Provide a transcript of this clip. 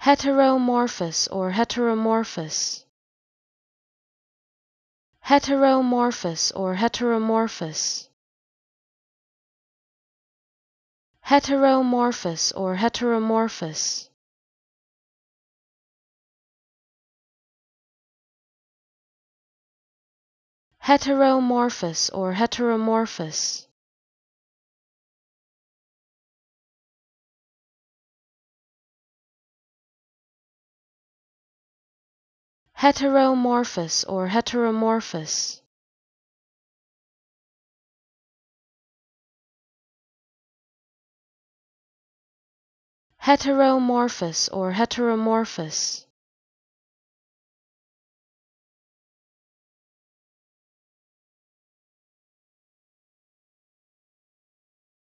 Heteromorphous or heteromorphous. Heteromorphous or heteromorphous. Heteromorphous or heteromorphous. Heteromorphous or heteromorphous. Heteromorphous or heteromorphous. Heteromorphous or heteromorphous.